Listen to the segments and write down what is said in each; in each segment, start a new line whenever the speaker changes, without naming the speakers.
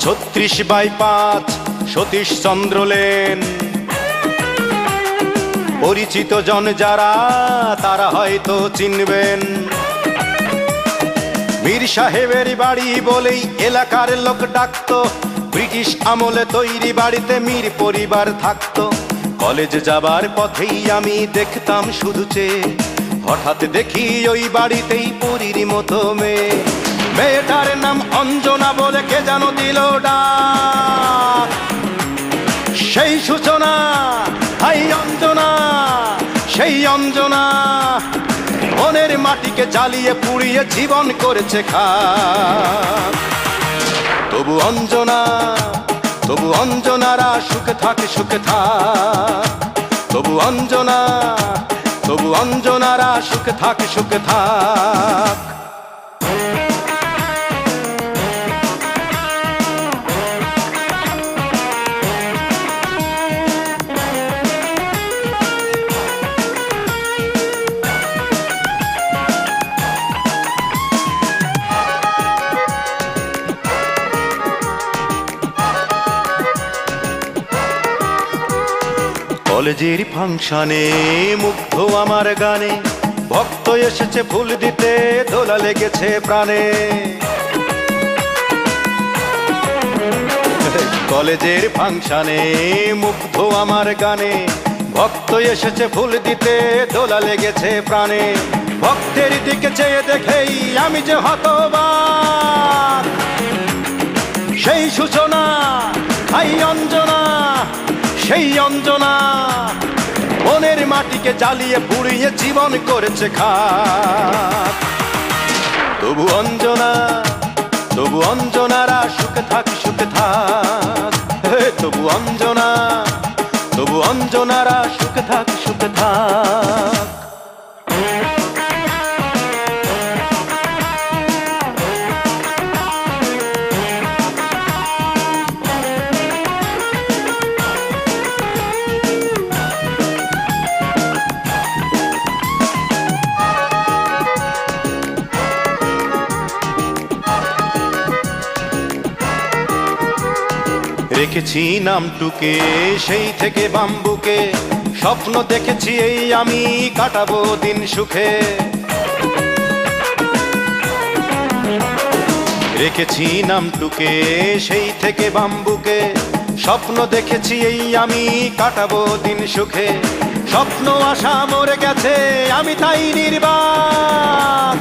36/5 সতীশ চন্দ্র lane. পরিচিত জন যারা তারা হয়তো চিনবেন। মীর সাহেবের বাড়ি বলেই এলাকার লোক ডাকতো। ব্রিটিশ আমলে তৈরি বাড়িতে মীর পরিবার থাকতো। কলেজ যাবার পথেই আমি দেখতাম শুধু চেয়ে, হঠাৎ দেখি ওই বাড়িতেই পরীর মতো মেয়ে। মেয়েটার নাম অঞ্জনা বলে কে যেন দিল ডাক। সেই সূচনা, হাই অঞ্জনা, সেই অঞ্জনা মনের মাটিকে জ্বালিয়ে পুড়িয়ে জীবন করেছে খাক। তবু অঞ্জনা, তবু অঞ্জনারা সুখে থাকে, সুখে থাক। তবু অঞ্জনা, তবু অঞ্জনারা সুখে থাকে, সুখে থাক। কলেজের ফাংশনে মুগ্ধ আমার গানে, ভক্ত এসেছে ফুল দিতে, দোলা লেগেছে প্রাণে। কলেজের ফাংশনে মুগ্ধ আমার গানে, ভক্ত এসেছে ফুল দিতে, দোলা লেগেছে প্রাণে। ভক্তের দিকে চেয়ে দেখেই আমি যে হতবাক। সেই সূচনা, হাই অঞ্জনা, সেই অঞ্জনা মনের মাটিকে জ্বালিয়ে পুড়িয়ে জীবন করেছে খাক। তবু অঞ্জনা, তবু অঞ্জনারা সুখে থাক, সুখে থাক। তবু অঞ্জনা, তবু অঞ্জনারা সুখে থাক, সুখে থাক। রেখেছি নামটুকে সেই থেকে বাম্বুকে, স্বপ্ন দেখেছি এই আমি কাটাবো দিন সুখে। রেখেছি নামটুকে সেই থেকে বাম্বুকে, স্বপ্ন দেখেছি এই আমি কাটাবো দিন সুখে। স্বপ্ন আশা মরে গেছে আমি তাই নির্বাক।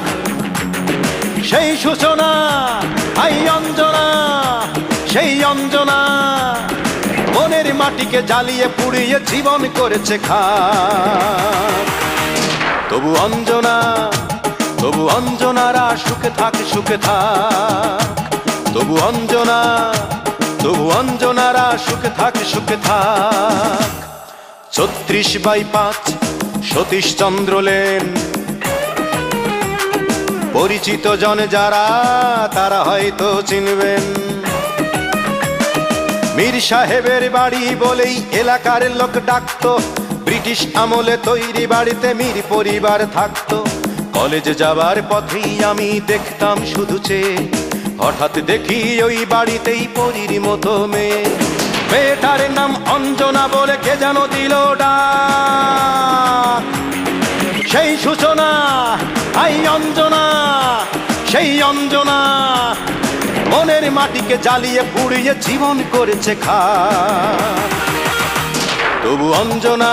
সেই সূচনা, হাই অঞ্জনা, সেই অঞ্জনা মনের মাটিকে জ্বালিয়ে পুড়িয়ে জীবন করেছে খাক। তবু অঞ্জনা, তবু অঞ্জনারা সুখে থাক, সুখে থাক। তবু অঞ্জনা, তবু অঞ্জনারা সুখে থাক, সুখে থাক। 36/5 সতীশ চন্দ্র লেন। পরিচিত জন যারা তারা হয়তো চিনবেন। মীর সাহেবের বাড়ি বলেই এলাকার লোক ডাকতো। ব্রিটিশ আমলে তৈরি বাড়িতে মীর পরিবার থাকতো। কলেজে যাবার পথেই আমি দেখতাম শুধু চেয়ে, হঠাৎ দেখি ওই বাড়িতেই পরীর মতো মেয়ে। মেয়েটার নাম অঞ্জনা বলে কে যেন দিল ডাক। সেই সূচনা, হাই অঞ্জনা, সেই অঞ্জনা মনের মাটিকে জ্বালিয়ে পুড়িয়ে জীবন করেছে খাক। তবু অঞ্জনা,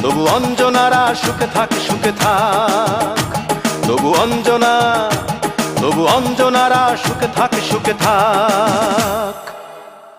তবু অঞ্জনারা সুখে থাক, সুখে থাক। তবু অঞ্জনা, তবু অঞ্জনারা সুখে থাক, সুখে থাক।